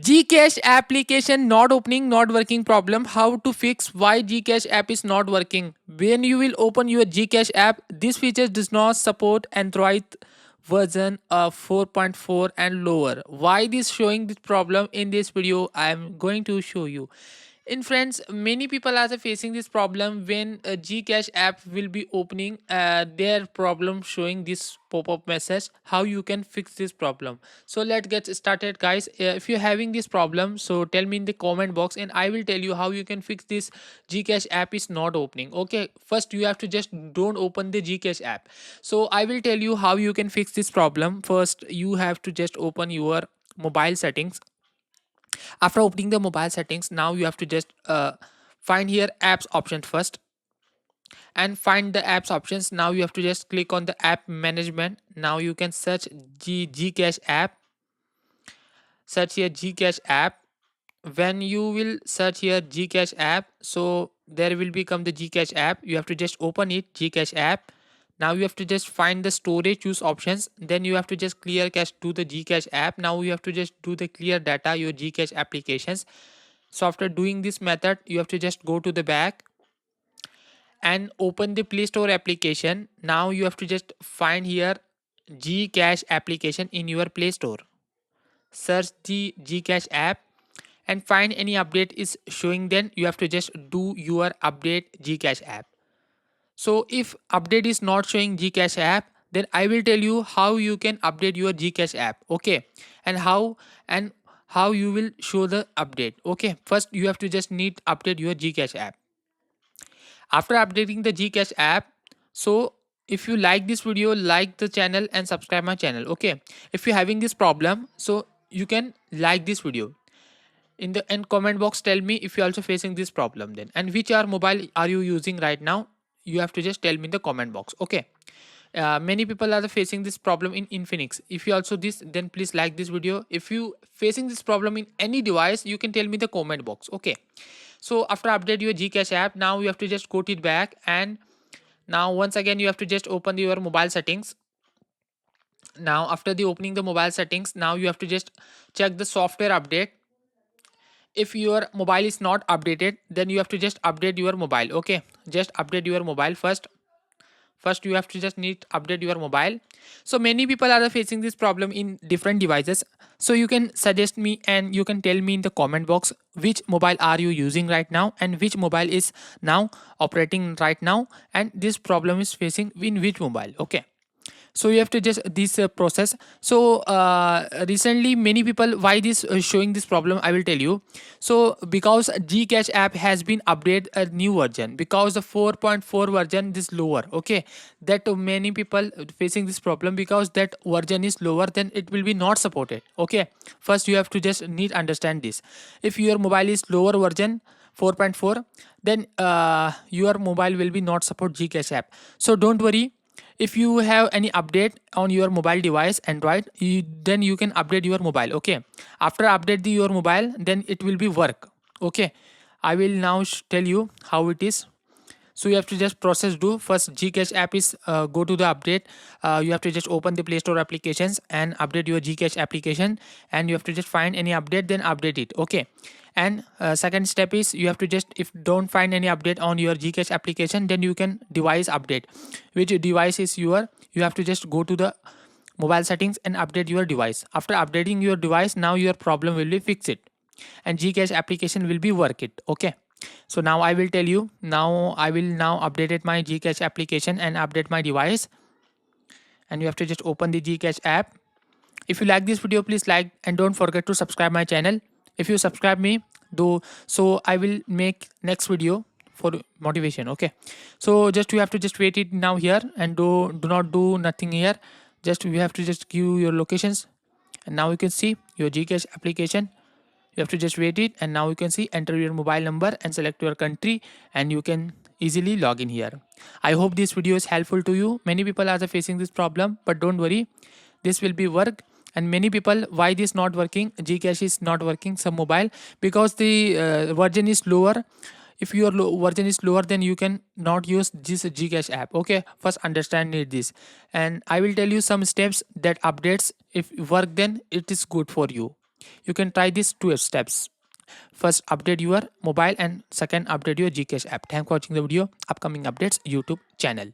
Gcash application not opening, not working problem. How to fix why Gcash app is not working? When you will open your Gcash app, this feature does not support Android version of 4.4 and lower. Why this showing this problem in this video? I am going to show you. In friends, many people are facing this problem when a Gcash app will be opening. Their problem showing this pop-up message. How you can fix this problem? So let's get started, guys. If you're having this problem, so tell me in the comment box, and I will tell you how you can fix this. Gcash app is not opening. Okay, first you have to just don't open the Gcash app. So I will tell you how you can fix this problem. First, you have to just open your mobile settings. After opening the mobile settings, now you have to just find here apps option first, and find the apps options. Now you have to just click on the app management. Now you can search Gcash app. Search here Gcash app. When you will search here Gcash app, so there will become the Gcash app. You have to just open it, Gcash app. Now you have to just find the storage use options. Then you have to just clear cache to the Gcash app. Now you have to just do the clear data your Gcash applications. So after doing this method, you have to just go to the back and open the Play Store application. Now you have to just find here Gcash application in your Play Store. Search the Gcash app and find any update is showing. Then you have to just do your update Gcash app. So if update is not showing Gcash app, then I will tell you how you can update your Gcash app. Okay, and how you will show the update. Okay, first you have to just need update your Gcash app. After updating the Gcash app, so if you like this video, like the channel and subscribe my channel. Okay, if you're having this problem, so you can like this video. In the end comment box, tell me if you're also facing this problem then, and which are mobile are you using right now. You have to just tell me in the comment box. Okay, many people are facing this problem in Infinix. If you also this, then please like this video. If you facing this problem in any device, you can tell me in the comment box. Okay, so after update your Gcash app, now you have to just quote it back, and now once again you have to just open your mobile settings. Now after the opening the mobile settings, now you have to just check the software update. If your mobile is not updated, then you have to just update your mobile. Okay, just update your mobile first. You have to just need update your mobile. So many people are facing this problem in different devices, so you can suggest me and you can tell me in the comment box which mobile are you using right now, and which mobile is now operating right now, and this problem is facing in which mobile. Okay, so you have to just this process. So recently many people, why this showing this problem, I will tell you. So because Gcash app has been updated a new version, because the 4.4 version is lower. Okay, that many people facing this problem, because that version is lower, then it will be not supported. Okay, first you have to just need understand this. If your mobile is lower version 4.4, then your mobile will be not support Gcash app. So don't worry, if you have any update on your mobile device Android, then you can update your mobile. Okay, after update your mobile, then it will be work. Okay, I will now tell you how it is. So you have to just process do first. Gcash app is go to the update. You have to just open the Play Store applications and update your Gcash application, and you have to just find any update, then update it. Okay, and second step is you have to just, if don't find any update on your Gcash application, then you can device update. Which device is your, you have to just go to the mobile settings and update your device. After updating your device, now your problem will be fixed it, and Gcash application will be work it. Okay, so now I will tell you. Now I will now update my Gcash application and update my device, and you have to just open the Gcash app. If you like this video, please like and don't forget to subscribe my channel. If you subscribe me, do so I will make next video for motivation. Okay, so just you have to just wait it now here, and do not do nothing here. Just you have to just give your locations, and now you can see your Gcash application. You have to just wait it, and now you can see enter your mobile number and select your country, and you can easily log in here. I hope this video is helpful to you. Many people are facing this problem, but don't worry, this will be work. And many people, why this not working, Gcash is not working some mobile, because the version is lower. If your version is lower, then you can not use this Gcash app. Okay, first understand need this, and I will tell you some steps that updates if work, then it is good for you. You can try these two steps. First, update your mobile, and second, update your Gcash app. Thanks for watching the video. Upcoming updates YouTube channel.